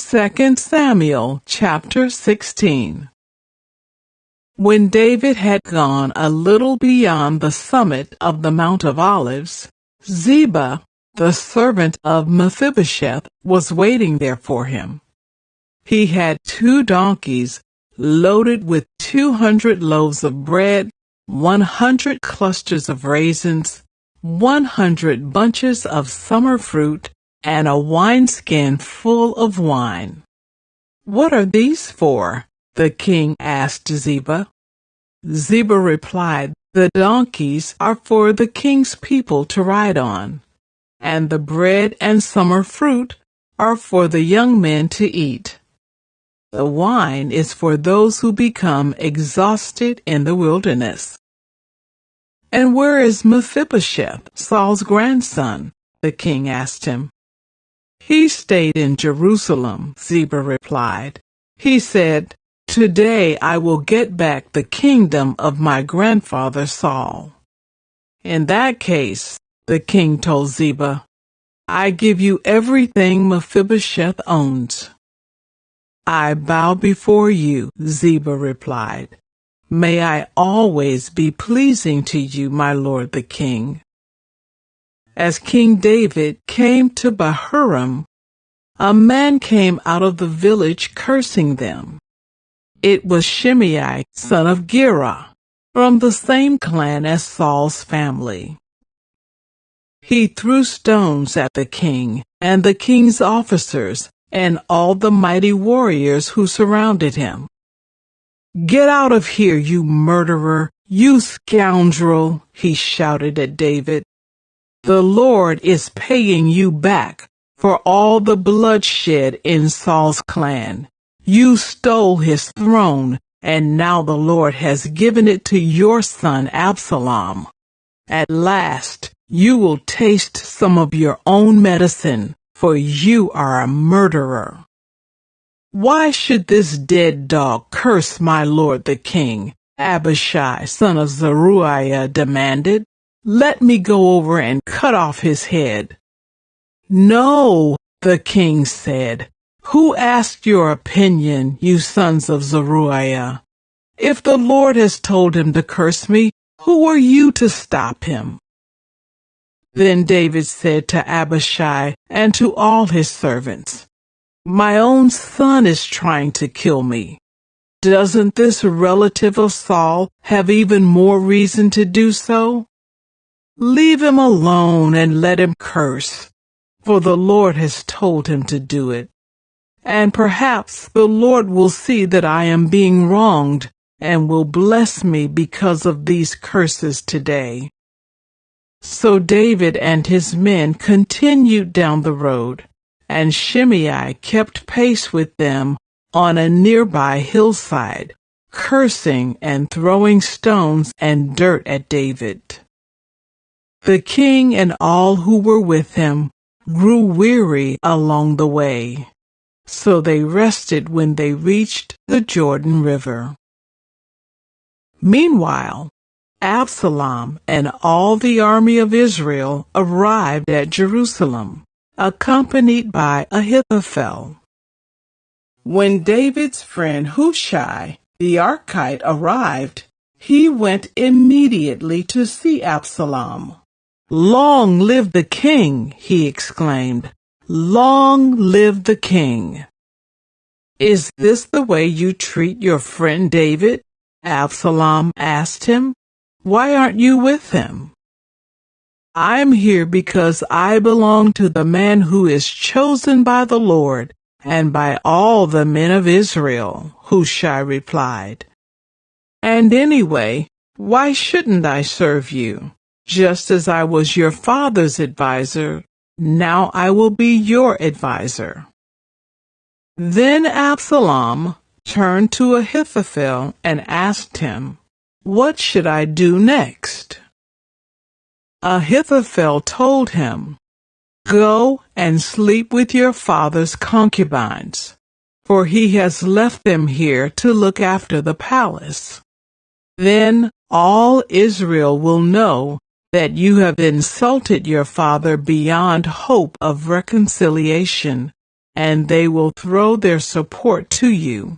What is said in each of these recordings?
2 Samuel chapter 16. When David had gone a little beyond the summit of the Mount of Olives, Ziba, the servant of Mephibosheth, was waiting there for him. He had 2 donkeys loaded with 200 loaves of bread, 100 clusters of raisins, 100 bunches of summer fruit, and a wineskin full of wine. "What are these for?" the king asked Ziba. Ziba replied, "The donkeys are for the king's people to ride on, and the bread and summer fruit are for the young men to eat. The wine is for those who become exhausted in the wilderness." "And where is Mephibosheth, Saul's grandson?" the king asked him. "He stayed in Jerusalem," Ziba replied. "He said, 'Today I will get back the kingdom of my grandfather Saul.'" "In that case," the king told Ziba, "I give you everything Mephibosheth owns." "I bow before you," Ziba replied. "May I always be pleasing to you, my lord the king." As King David came to Bahurim, a man came out of the village cursing them. It was Shimei, son of Gera, from the same clan as Saul's family. He threw stones at the king and the king's officers and all the mighty warriors who surrounded him. "Get out of here, you murderer, you scoundrel!" he shouted at David. "The Lord is paying you back for all the bloodshed in Saul's clan. You stole his throne, and now the Lord has given it to your son Absalom. At last you will taste some of your own medicine, for you are a murderer." "Why should this dead dog curse my lord the king?" Abishai, son of Zeruiah, demanded. "Let me go over and cut off his head." "No," the king said. "Who asked your opinion, you sons of Zeruiah? If the Lord has told him to curse me, who are you to stop him?" Then David said to Abishai and to all his servants, "My own son is trying to kill me. Doesn't this relative of Saul have even more reason to do so? Leave him alone and let him curse, for the Lord has told him to do it. And perhaps the Lord will see that I am being wronged and will bless me because of these curses today." So David and his men continued down the road, and Shimei kept pace with them on a nearby hillside, cursing and throwing stones and dirt at David. The king and all who were with him grew weary along the way, so they rested when they reached the Jordan River. Meanwhile, Absalom and all the army of Israel arrived at Jerusalem, accompanied by Ahithophel. When David's friend Hushai, the Archite, arrived, he went immediately to see Absalom. "Long live the king!" he exclaimed. "Long live the king!" "Is this the way you treat your friend David?" Absalom asked him. "Why aren't you with him?" "I'm here because I belong to the man who is chosen by the Lord and by all the men of Israel," Hushai replied. "And anyway, why shouldn't I serve you? Just as I was your father's advisor, now I will be your advisor." Then Absalom turned to Ahithophel and asked him, "What should I do next?" Ahithophel told him, "Go and sleep with your father's concubines, for he has left them here to look after the palace. Then all Israel will know that you have insulted your father beyond hope of reconciliation, and they will throw their support to you."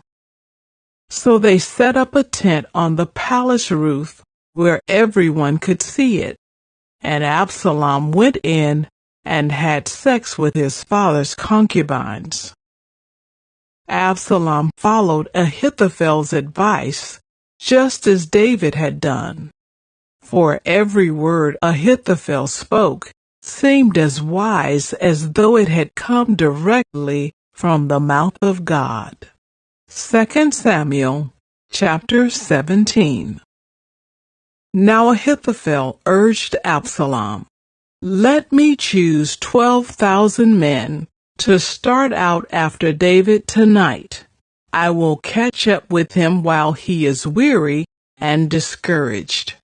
So they set up a tent on the palace roof where everyone could see it, and Absalom went in and had sex with his father's concubines. Absalom followed Ahithophel's advice, just as David had done, for every word Ahithophel spoke seemed as wise as though it had come directly from the mouth of God. 2 Samuel chapter 17. Now Ahithophel urged Absalom, "Let me choose 12,000 men to start out after David tonight. I will catch up with him while he is weary and discouraged.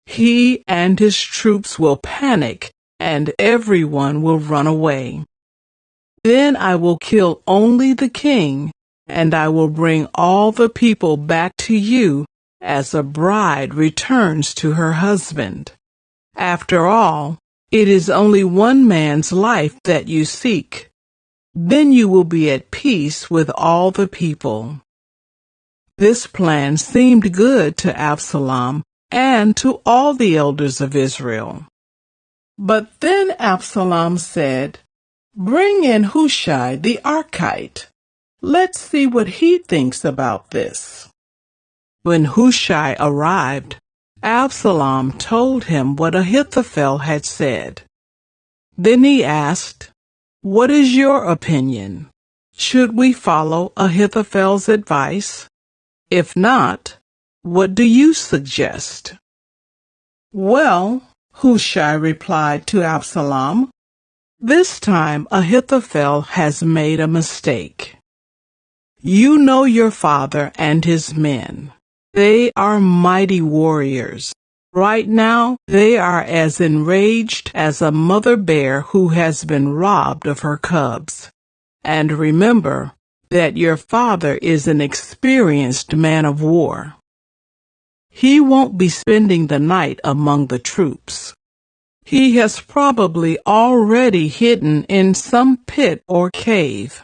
He and his troops will panic, and everyone will run away. Then I will kill only the king, and I will bring all the people back to you as a bride returns to her husband. After all, it is only one man's life that you seek. Then you will be at peace with all the people." This plan seemed good to Absalom and to all the elders of Israel. But then Absalom said, "Bring in Hushai the Archite. Let's see what he thinks about this." When Hushai arrived, Absalom told him what Ahithophel had said. Then he asked, "What is your opinion? Should we follow Ahithophel's advice? If not, what do you suggest?" "Well," Hushai replied to Absalom, "this time Ahithophel has made a mistake. You know your father and his men. They are mighty warriors. Right now, they are as enraged as a mother bear who has been robbed of her cubs. And remember that your father is an experienced man of war. He won't be spending the night among the troops. He has probably already hidden in some pit or cave.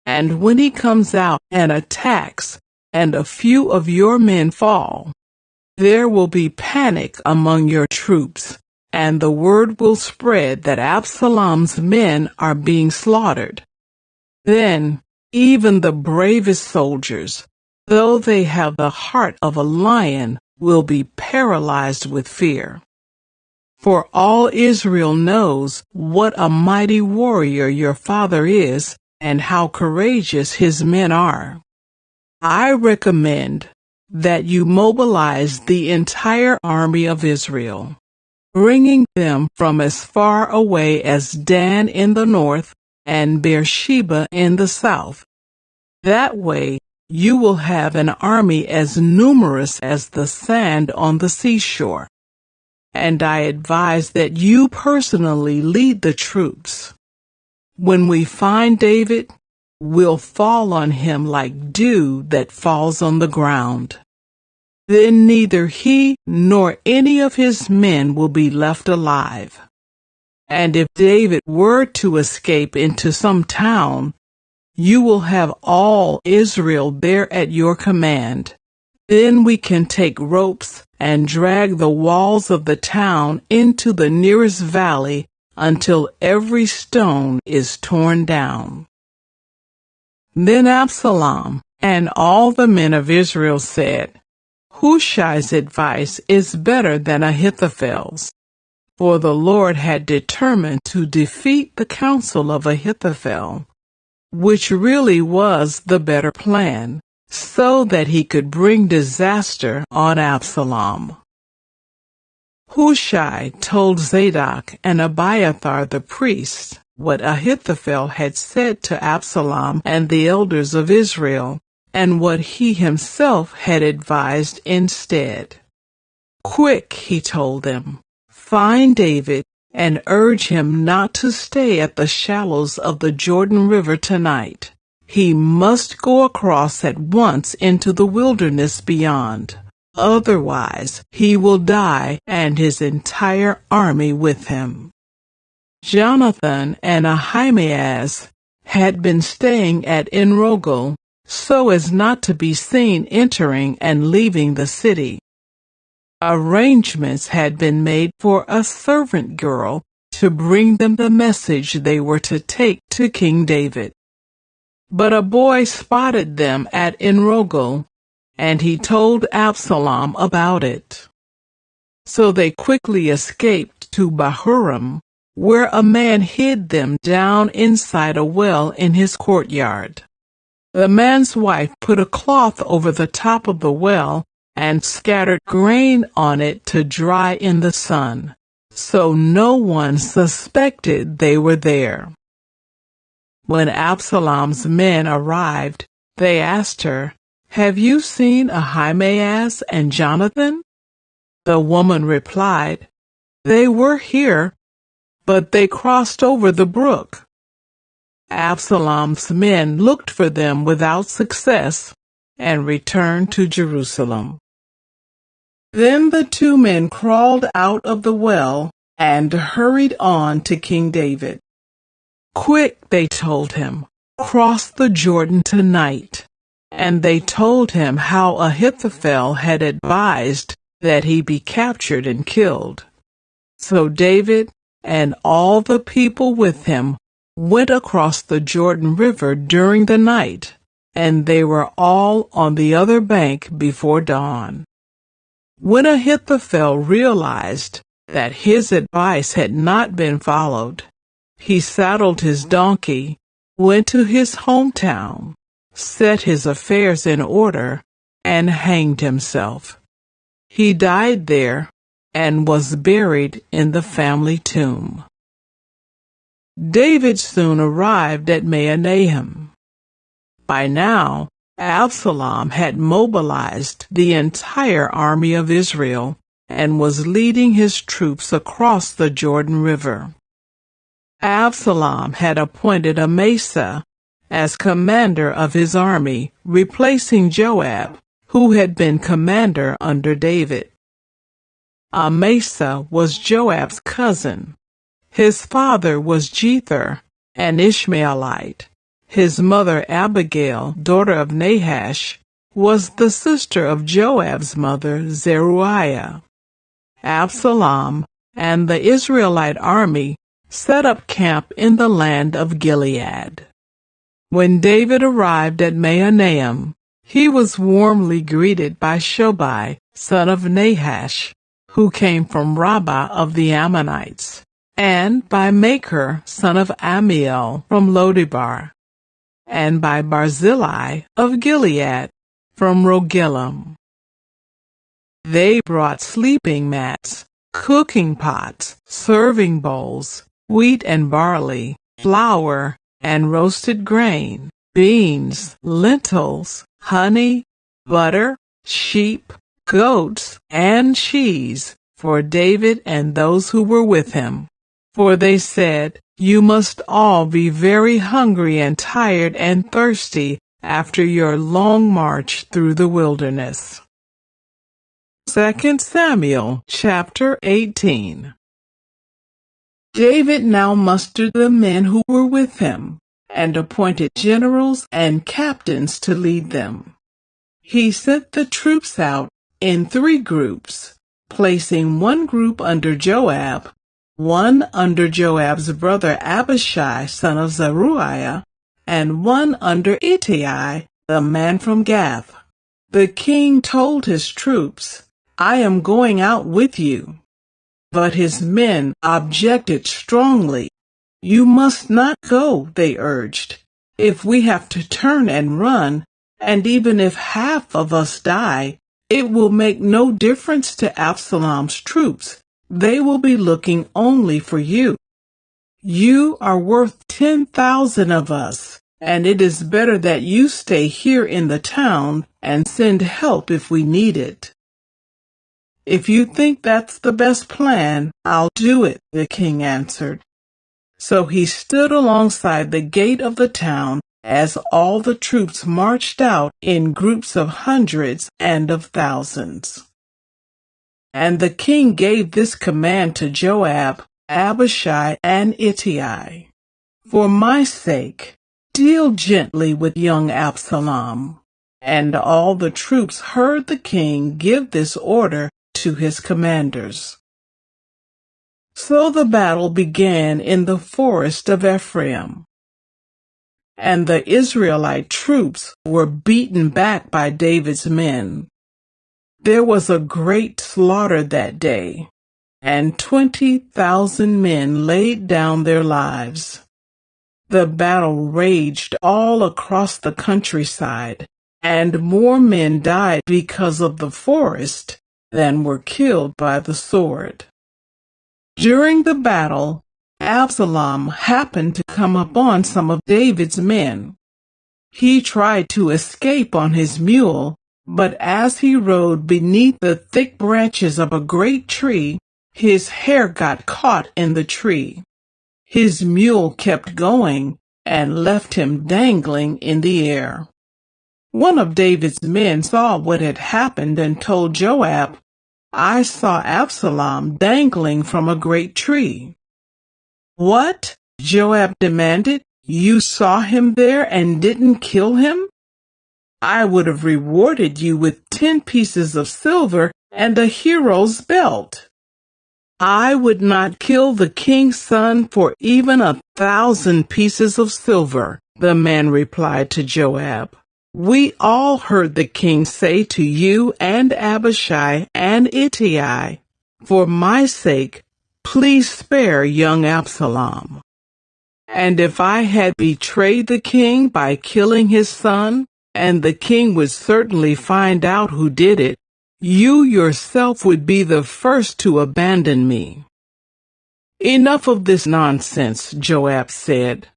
And when he comes out and attacks, and a few of your men fall, there will be panic among your troops, and the word will spread that Absalom's men are being slaughtered. Then even the bravest soldiers, though they have the heart of a lion, will be paralyzed with fear. For all Israel knows what a mighty warrior your father is and how courageous his men are. I recommend that you mobilize the entire army of Israel, bringing them from as far away as Dan in the north and Beersheba in the south. That way you will have an army as numerous as the sand on the seashore. And I advise that you personally lead the troops. When we find David, we'll fall on him like dew that falls on the ground. Then neither he nor any of his men will be left alive. And if David were to escape into some town, you will have all Israel there at your command. Then we can take ropes and drag the walls of the town into the nearest valley until every stone is torn down." Then Absalom and all the men of Israel said, "Hushai's advice is better than Ahithophel's." For the Lord had determined to defeat the counsel of Ahithophel, which really was the better plan, so that he could bring disaster on Absalom. Hushai told Zadok and Abiathar the priests what Ahithophel had said to Absalom and the elders of Israel, and what he himself had advised instead. "Quick," he told them, "find David and urge him not to stay at the shallows of the Jordan River tonight. He must go across at once into the wilderness beyond. Otherwise, he will die and his entire army with him." Jonathan and Ahimaaz had been staying at Enrogel so as not to be seen entering and leaving the city. Arrangements had been made for a servant girl to bring them the message they were to take to King David. But a boy spotted them at Enrogel, and he told Absalom about it. So they quickly escaped to Bahurim, where a man hid them down inside a well in his courtyard. The man's wife put a cloth over the top of the well and scattered grain on it to dry in the sun, so no one suspected they were there. When Absalom's men arrived, they asked her, "Have you seen Ahimaaz and Jonathan?" The woman replied, "They were here, but they crossed over the brook." Absalom's men looked for them without success and returned to Jerusalem. Then the two men crawled out of the well and hurried on to King David. "Quick," they told him, "cross the Jordan tonight." And they told him how Ahithophel had advised that he be captured and killed. So David and all the people with him went across the Jordan River during the night, and they were all on the other bank before dawn. When Ahithophel realized that his advice had not been followed, he saddled his donkey, went to his hometown, set his affairs in order, and hanged himself. He died there and was buried in the family tomb. David soon arrived at Mahanaim. By now, Absalom had mobilized the entire army of Israel and was leading his troops across the Jordan River. Absalom had appointed Amasa as commander of his army, replacing Joab, who had been commander under David. Amasa was Joab's cousin. His father was Jether, an Ishmaelite. His mother Abigail, daughter of Nahash, was the sister of Joab's mother Zeruiah. Absalom and the Israelite army set up camp in the land of Gilead. When David arrived at Mahanaim, he was warmly greeted by Shobai, son of Nahash, who came from Rabbah of the Ammonites, and by Machir, son of Ammiel, from Lodebar, and by Barzillai of Gilead, from Rogelim. They brought sleeping mats, cooking pots, serving bowls, wheat and barley, flour, and roasted grain, beans, lentils, honey, butter, sheep, goats, and cheese for David and those who were with him. For they said, "You must all be very hungry and tired and thirsty after your long march through the wilderness." 2 Samuel chapter 18. David now mustered the men who were with him, and appointed generals and captains to lead them. He sent the troops out in 3 groups, placing one group under Joab, one under Joab's brother Abishai, son of Zeruiah, and one under Ittai, the man from Gath. The king told his troops, "I am going out with you." But his men objected strongly. "You must not go," they urged. "If we have to turn and run, and even if half of us die, it will make no difference to Absalom's troops. They will be looking only for you. You are worth 10,000 of us, and it is better that you stay here in the town and send help if we need it." "If you think that's the best plan, I'll do it," the king answered. So he stood alongside the gate of the town as all the troops marched out in groups of hundreds and of thousands. And the king gave this command to Joab, Abishai, and Ittai, "For my sake, "Deal gently with young Absalom." And all the troops heard the king give this order to his commanders. So the battle began in the forest of Ephraim, and the Israelite troops were beaten back by David's men. There was a great slaughter that day, and 20,000 men laid down their lives. The battle raged all across the countryside, and more men died because of the forest than were killed by the sword. During the battle, Absalom happened to come upon some of David's men. He tried to escape on his mule, but as he rode beneath the thick branches of a great tree, his hair got caught in the tree. His mule kept going and left him dangling in the air. One of David's men saw what had happened and told Joab, "I saw Absalom dangling from a great tree." "What?" Joab demanded. "You saw him there and didn't kill him? I would have rewarded you with 10 pieces of silver and a hero's belt." "I would not kill the king's son for even 1,000 pieces of silver," the man replied to Joab. "We all heard the king say to you and Abishai and Ittai, 'For my sake, please spare young Absalom.' And if I had betrayed the king by killing his son, and the king would certainly find out who did it, you yourself would be the first to abandon me." "Enough of this nonsense," Joab said.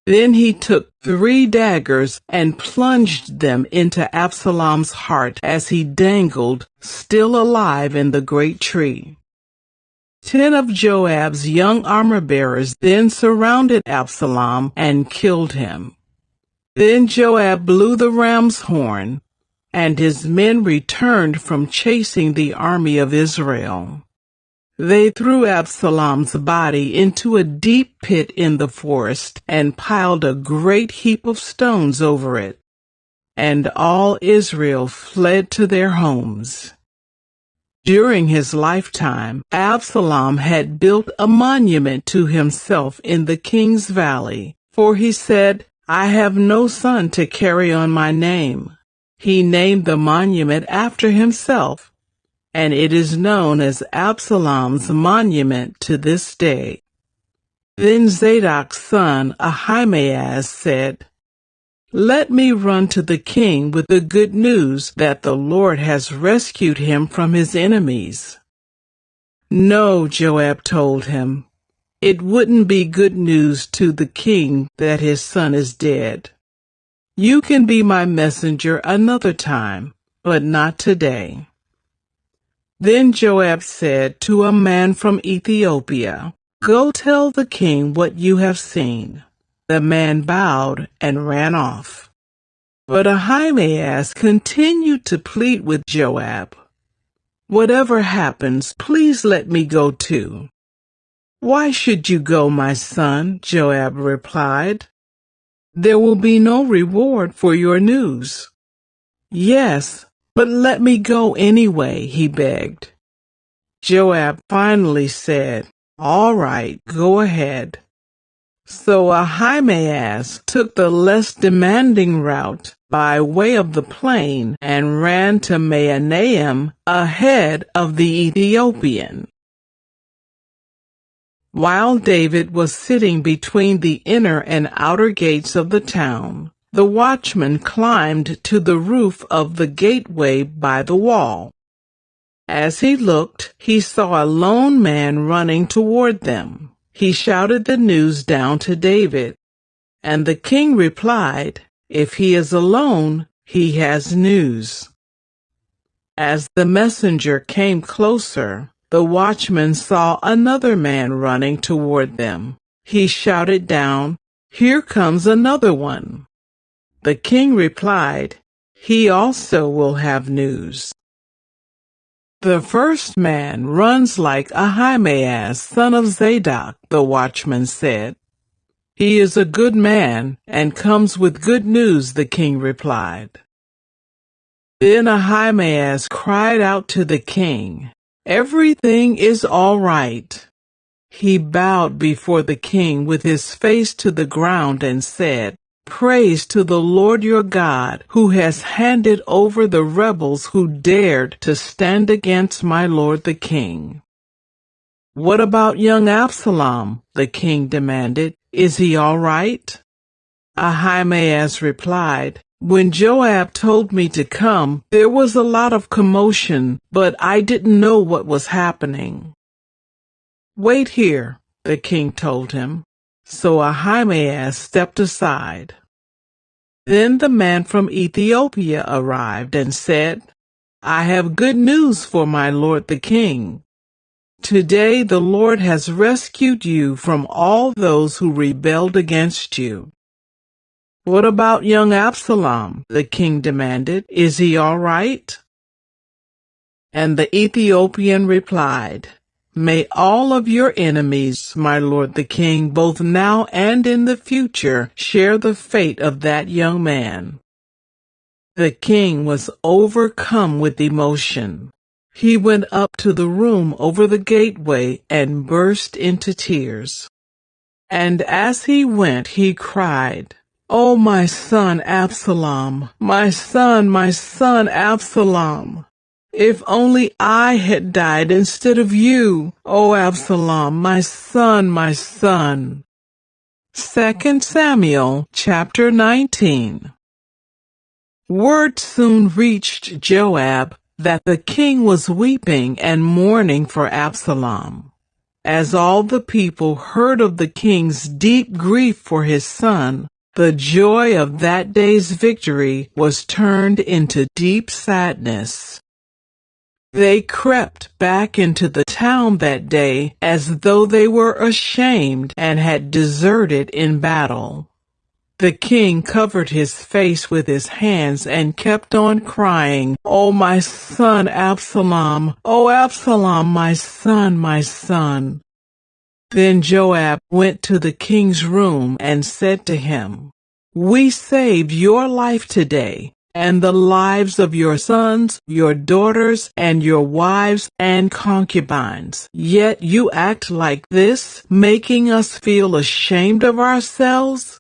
Then he took 3 daggers and plunged them into Absalom's heart as he dangled, still alive in the great tree. 10 of Joab's young armor-bearers then surrounded Absalom and killed him. Then Joab blew the ram's horn, and his men returned from chasing the army of Israel. They threw Absalom's body into a deep pit in the forest and piled a great heap of stones over it, and all Israel fled to their homes. During his lifetime, Absalom had built a monument to himself in the king's valley, for he said, "I have no son to carry on my name." He named the monument after himself, and it is known as Absalom's monument to this day. Then Zadok's son Ahimaaz said, "Let me run to the king with the good news that the Lord has rescued him from his enemies." "No," Joab told him, "it wouldn't be good news to the king that his son is dead. You can be my messenger another time, but not today." Then Joab said to a man from Ethiopia, "Go tell the king what you have seen." The man bowed and ran off. But Ahimaaz continued to plead with Joab, "Whatever happens, please let me go too." "Why should you go, my son?" Joab replied. "There will be no reward for your news." "Yes, but let me go anyway," he begged. Joab finally said, "All right, go ahead." So Ahimaaz took the less demanding route by way of the plain and ran to Mahanaim ahead of the Ethiopian. While David was sitting between the inner and outer gates of the town, the watchman climbed to the roof of the gateway by the wall. As he looked, he saw a lone man running toward them. He shouted the news down to David, and the king replied, "If he is alone, he has news." As the messenger came closer, the watchman saw another man running toward them. He shouted down, "Here comes another one." The king replied, "He also will have news." "The first man runs like Ahimaaz, son of Zadok," the watchman said. "He is a good man, and comes with good news," the king replied. Then Ahimaaz cried out to the king, "Everything is all right." He bowed before the king with his face to the ground and said, "Praise to the Lord your God, who has handed over the rebels who dared to stand against my lord the king." "What about young Absalom?" the king demanded. "Is he all right?" Ahimaaz replied, "When Joab told me to come, there was a lot of commotion, but I didn't know what was happening." "Wait here," the king told him. So Ahimaaz stepped aside. Then the man from Ethiopia arrived and said, "I have good news for my lord the king. Today the Lord has rescued you from all those who rebelled against you." "What about young Absalom?" the king demanded. "Is he all right?" And the Ethiopian replied, "May all of your enemies, my lord the king, both now and in the future, share the fate of that young man." The king was overcome with emotion. He went up to the room over the gateway and burst into tears. And as he went, he cried, "Oh, my son Absalom, my son Absalom! If only I had died instead of you, oh Absalom, my son, my son." 2 Samuel chapter 19. Word soon reached Joab that the king was weeping and mourning for Absalom. As all the people heard of the king's deep grief for his son, the joy of that day's victory was turned into deep sadness. They crept back into the town that day as though they were ashamed and had deserted in battle. The king covered his face with his hands and kept on crying, "Oh, my son Absalom! Oh, Absalom, my son, my son!" Then Joab went to the king's room and said to him, "We saved your life today, and the lives of your sons, your daughters, and your wives and concubines. Yet you act like this, making us feel ashamed of ourselves?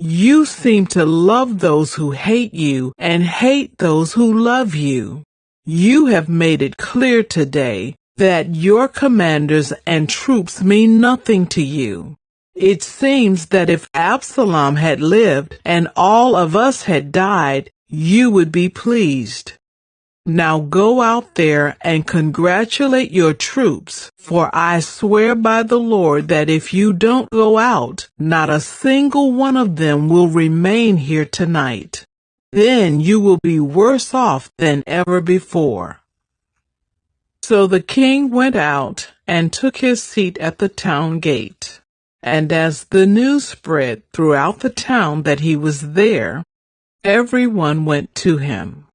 You seem to love those who hate you and hate those who love you. You have made it clear today that your commanders and troops mean nothing to you. It seems that if Absalom had lived and all of us had died, you would be pleased. Now go out there and congratulate your troops, for I swear by the Lord that if you don't go out, not a single one of them will remain here tonight. Then you will be worse off than ever before." So the king went out and took his seat at the town gate. And as the news spread throughout the town that he was there, everyone went to him.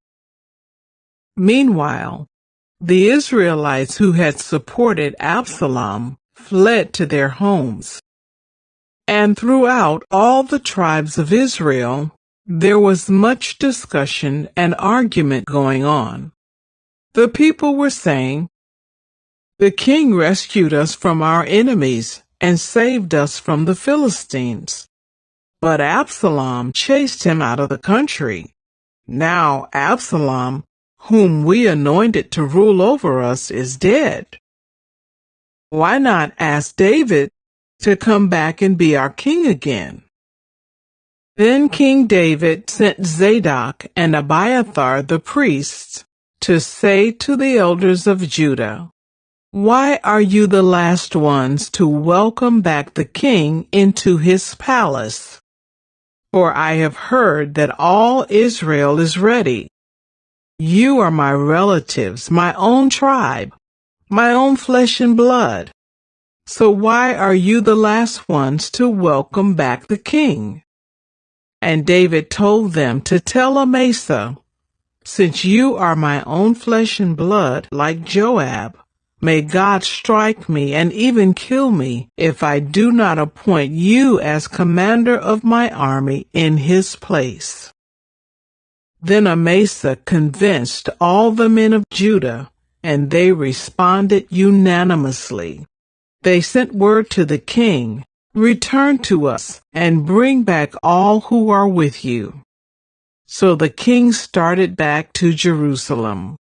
Meanwhile, the Israelites who had supported Absalom fled to their homes. And throughout all the tribes of Israel, there was much discussion and argument going on. The people were saying, "The king rescued us from our enemies and saved us from the Philistines. But Absalom chased him out of the country. Now Absalom, whom we anointed to rule over us, is dead. Why not ask David to come back and be our king again?" Then King David sent Zadok and Abiathar the priests to say to the elders of Judah, "Why are you the last ones to welcome back the king into his palace? For I have heard that all Israel is ready. You are my relatives, my own tribe, my own flesh and blood. So why are you the last ones to welcome back the king?" And David told them to tell Amasa, "Since you are my own flesh and blood, like Joab, May God strike me and even kill me if I do not appoint you as commander of my army in his place." Then Amasa convinced all the men of Judah, and they responded unanimously. They sent word to the king, "Return to us and bring back all who are with you." So the king started back to Jerusalem.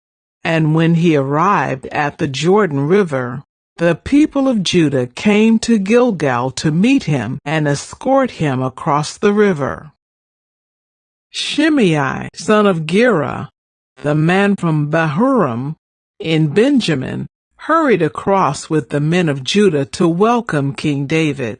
And when he arrived at the Jordan River, the people of Judah came to Gilgal to meet him and escort him across the river. Shimei, son of Gera, the man from Bahurim in Benjamin, hurried across with the men of Judah to welcome King David.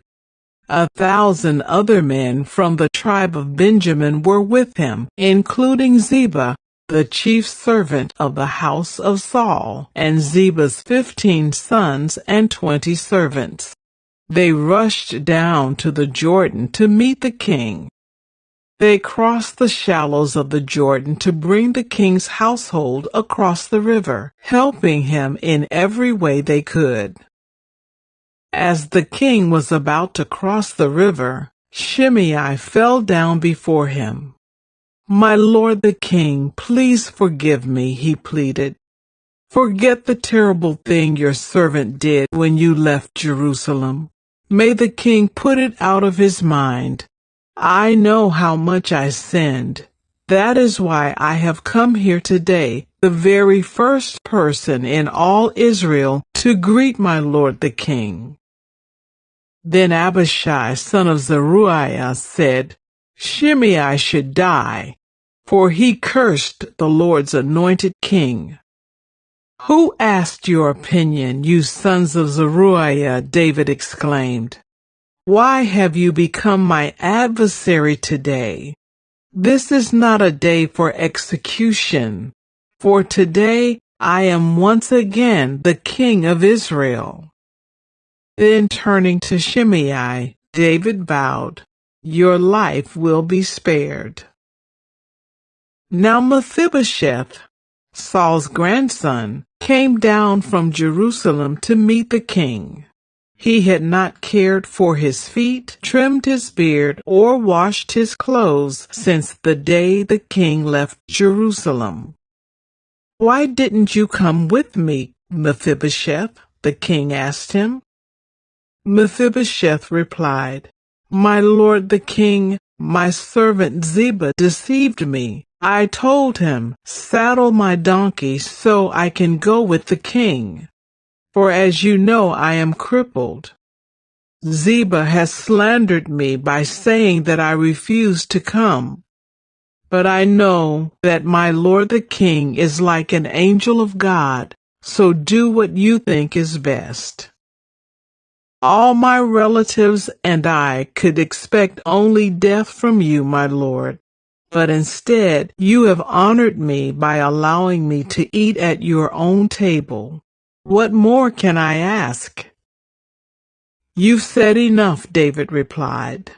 1,000 other men from the tribe of Benjamin were with him, including Ziba, the chief servant of the house of Saul, and Ziba's 15 sons and 20 servants. They rushed down to the Jordan to meet the king. They crossed the shallows of the Jordan to bring the king's household across the river, helping him in every way they could. As the king was about to cross the river, Shimei fell down before him. "My lord the king, please forgive me," he pleaded. "Forget the terrible thing your servant did when you left Jerusalem. May the king put it out of his mind. I know how much I sinned. That is why I have come here today, the very first person in all Israel to greet my lord the king." Then Abishai, son of Zeruiah, said, "Shimei should die, for he cursed the Lord's anointed king." "Who asked your opinion, you sons of Zeruiah?" David exclaimed. "Why have you become my adversary today? This is not a day for execution, for today I am once again the king of Israel." Then turning to Shimei, David vowed, "Your life will be spared." Now Mephibosheth, Saul's grandson, came down from Jerusalem to meet the king. He had not cared for his feet, trimmed his beard, or washed his clothes since the day the king left Jerusalem. "Why didn't you come with me, Mephibosheth?" the king asked him. Mephibosheth replied, "My lord the king, my servant Ziba deceived me. I told him, 'Saddle my donkey so I can go with the king,' for as you know I am crippled. Ziba has slandered me by saying that I refused to come. But I know that my lord the king is like an angel of God, so do what you think is best." All my relatives and I could expect only death from you, my lord. But instead, you have honored me by allowing me to eat at your own table. What more can I ask?" "You've said enough," David replied.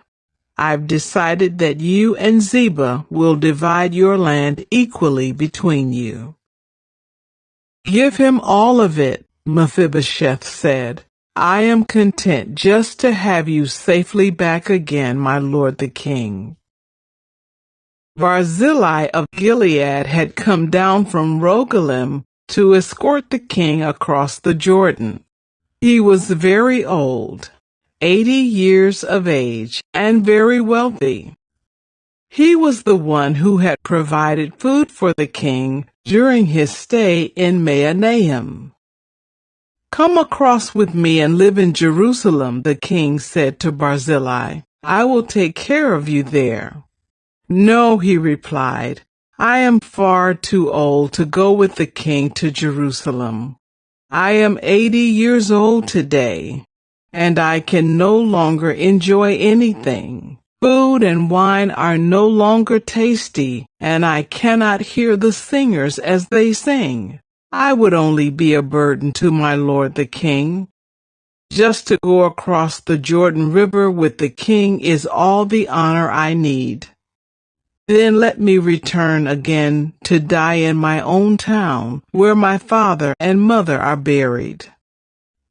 "I've decided that you and Ziba will divide your land equally between you." "Give him all of it," Mephibosheth said. "I am content just to have you safely back again, my lord the king." Barzillai of Gilead had come down from Rogelim to escort the king across the Jordan. He was very old, 80 years of age, and very wealthy. He was the one who had provided food for the king during his stay in Mahanaim. "Come across with me and live in Jerusalem," the king said to Barzillai. "I will take care of you there." "No," he replied, "I am far too old to go with the king to Jerusalem. I am 80 years old today, and I can no longer enjoy anything. Food and wine are no longer tasty, and I cannot hear the singers as they sing. I would only be a burden to my lord the king. Just to go across the Jordan River with the king is all the honor I need." Then let me return again to die in my own town, where my father and mother are buried.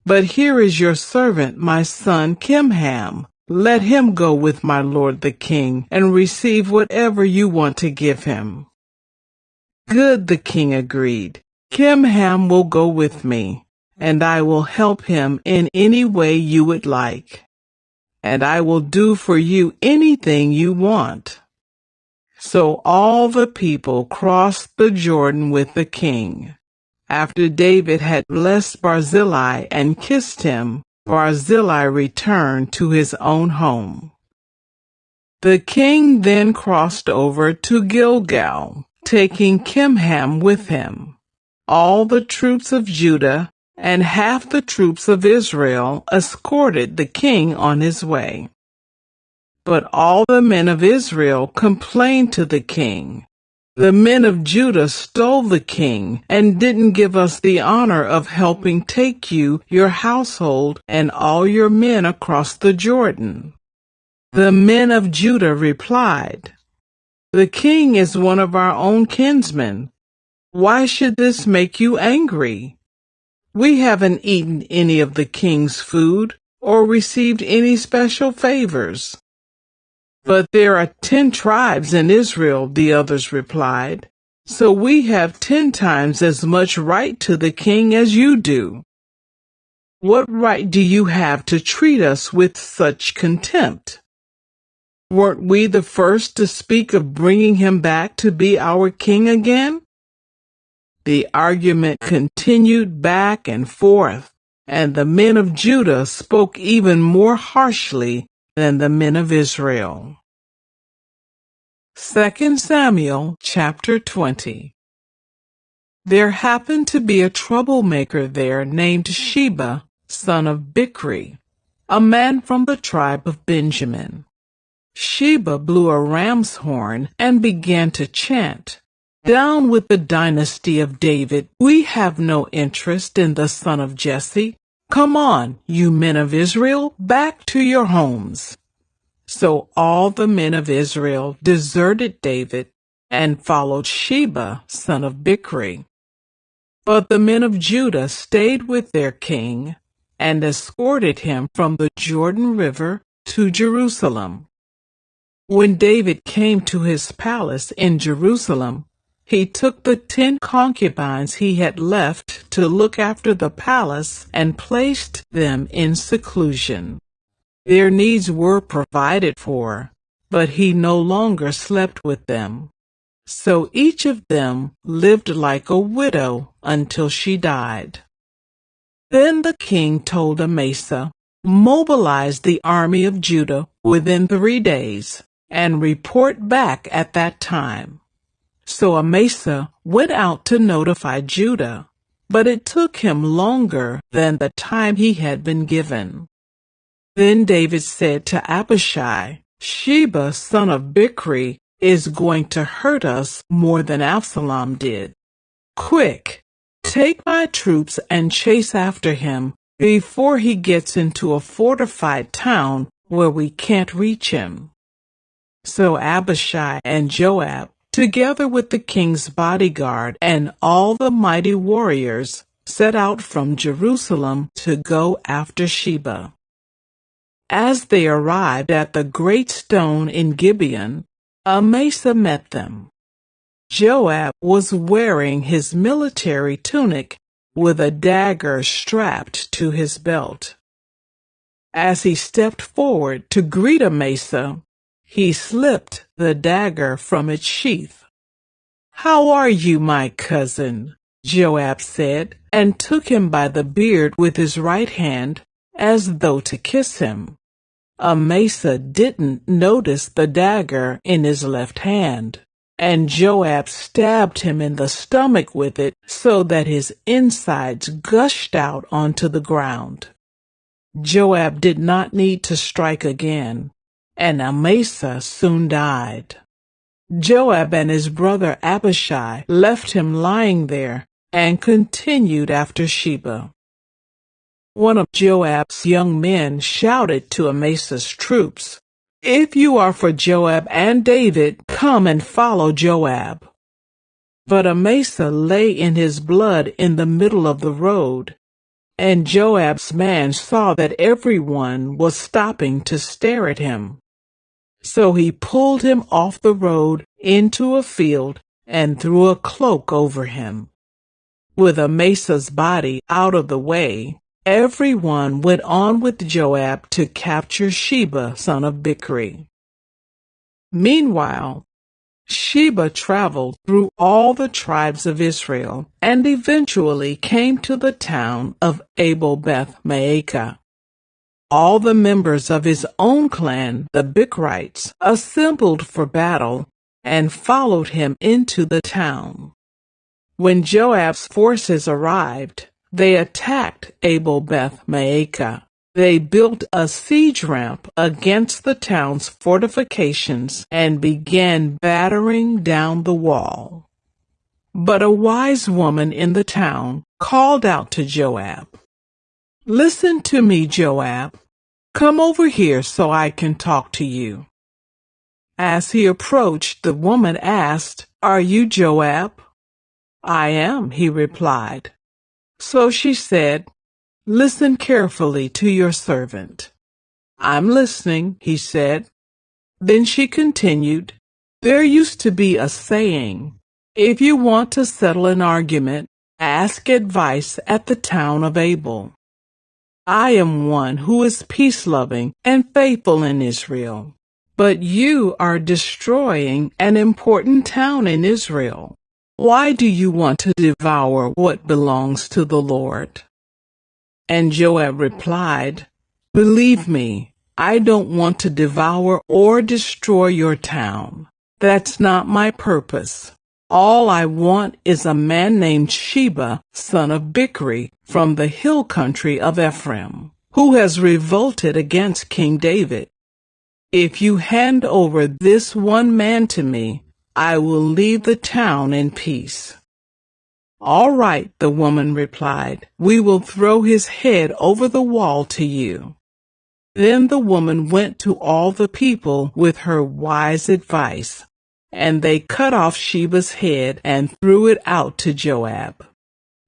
But here is your servant, my son Kimham. Let him go with my lord the king, and receive whatever you want to give him." "Good," the king agreed. "Kimham will go with me, and I will help him in any way you would like. And I will do for you anything you want." So all the people crossed the Jordan with the king. After David had blessed Barzillai and kissed him, Barzillai returned to his own home. The king then crossed over to Gilgal, taking Kimham with him. All the troops of Judah and half the troops of Israel escorted the king on his way. But all the men of Israel complained to the king, "The men of Judah stole the king and didn't give us the honor of helping take you, your household, and all your men across the Jordan." The men of Judah replied, "The king is one of our own kinsmen. Why should this make you angry? We haven't eaten any of the king's food or received any special favors." "But there are 10 tribes in Israel," the others replied, "so we have 10 times as much right to the king as you do. What right do you have to treat us with such contempt? Weren't we the first to speak of bringing him back to be our king again?" The argument continued back and forth, and the men of Judah spoke even more harshly than the men of Israel. 2 Samuel chapter 20. There happened to be a troublemaker there named Sheba, son of Bichri, a man from the tribe of Benjamin. Sheba blew a ram's horn and began to chant, "Down with the dynasty of David! We have no interest in the son of Jesse. Come on, you men of Israel, back to your homes." So all the men of Israel deserted David and followed Sheba, son of Bichri. But the men of Judah stayed with their king and escorted him from the Jordan River to Jerusalem. When David came to his palace in Jerusalem, he took the 10 concubines he had left to look after the palace and placed them in seclusion. Their needs were provided for, but he no longer slept with them. So each of them lived like a widow until she died. Then the king told Amasa, "Mobilize the army of Judah within 3 days, and report back at that time." So Amasa went out to notify Judah, but it took him longer than the time he had been given. Then David said to Abishai, "Sheba, son of Bichri, is going to hurt us more than Absalom did. Quick, take my troops and chase after him before he gets into a fortified town where we can't reach him." So Abishai and Joab, together with the king's bodyguard and all the mighty warriors, set out from Jerusalem to go after Sheba. As they arrived at the great stone in Gibeon, Amasa met them. Joab was wearing his military tunic with a dagger strapped to his belt. As he stepped forward to greet Amasa, he slipped the dagger from its sheath. "How are you, my cousin?" Joab said, and took him by the beard with his right hand, as though to kiss him. Amasa didn't notice the dagger in his left hand, and Joab stabbed him in the stomach with it so that his insides gushed out onto the ground. Joab did not need to strike again, and Amasa soon died. Joab and his brother Abishai left him lying there and continued after Sheba. One of Joab's young men shouted to Amasa's troops, If you are for Joab and David, come and follow Joab." But Amasa lay in his blood in the middle of the road, and Joab's man saw that everyone was stopping to stare at him. So he pulled him off the road into a field and threw a cloak over him. With Amasa's body out of the way, everyone went on with Joab to capture Sheba, son of Bichri. Meanwhile, Sheba traveled through all the tribes of Israel and eventually came to the town of Abel-Beth-Maacah. All the members of his own clan, the Bichrites, assembled for battle and followed him into the town. When Joab's forces arrived, they attacked Abel-Beth-Maacah. They built a siege ramp against the town's fortifications and began battering down the wall. But a wise woman in the town called out to Joab, "Listen to me, Joab. Come over here so I can talk to you." As he approached, the woman asked, "Are you Joab?" "I am," he replied. So she said, "Listen carefully to your servant." "I'm listening," he said. Then she continued, "There used to be a saying, if you want to settle an argument, ask advice at the town of Abel. I am one who is peace-loving and faithful in Israel, but you are destroying an important town in Israel. Why do you want to devour what belongs to the Lord?" And Joab replied, "Believe me, I don't want to devour or destroy your town. That's not my purpose. All I want is a man named Sheba, son of Bichri, from the hill country of Ephraim, who has revolted against King David. If you hand over this one man to me, I will leave the town in peace." "All right," the woman replied. "We will throw his head over the wall to you." Then the woman went to all the people with her wise advice, and they cut off Sheba's head and threw it out to Joab.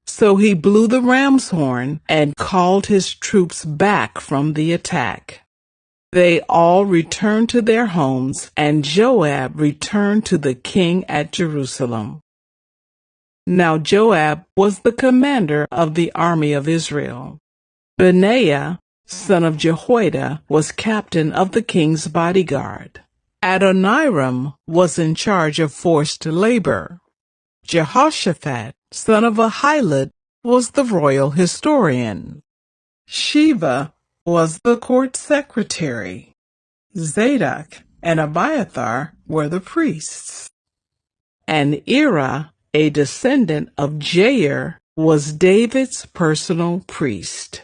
So he blew the ram's horn and called his troops back from the attack. They all returned to their homes, and Joab returned to the king at Jerusalem. Now Joab was the commander of the army of Israel. Benaiah, son of Jehoiada, was captain of the king's bodyguard. Adoniram was in charge of forced labor. Jehoshaphat, son of Ahilud, was the royal historian. Sheva was the court secretary. Zadok and Abiathar were the priests. And Ira, a descendant of Jair, was David's personal priest.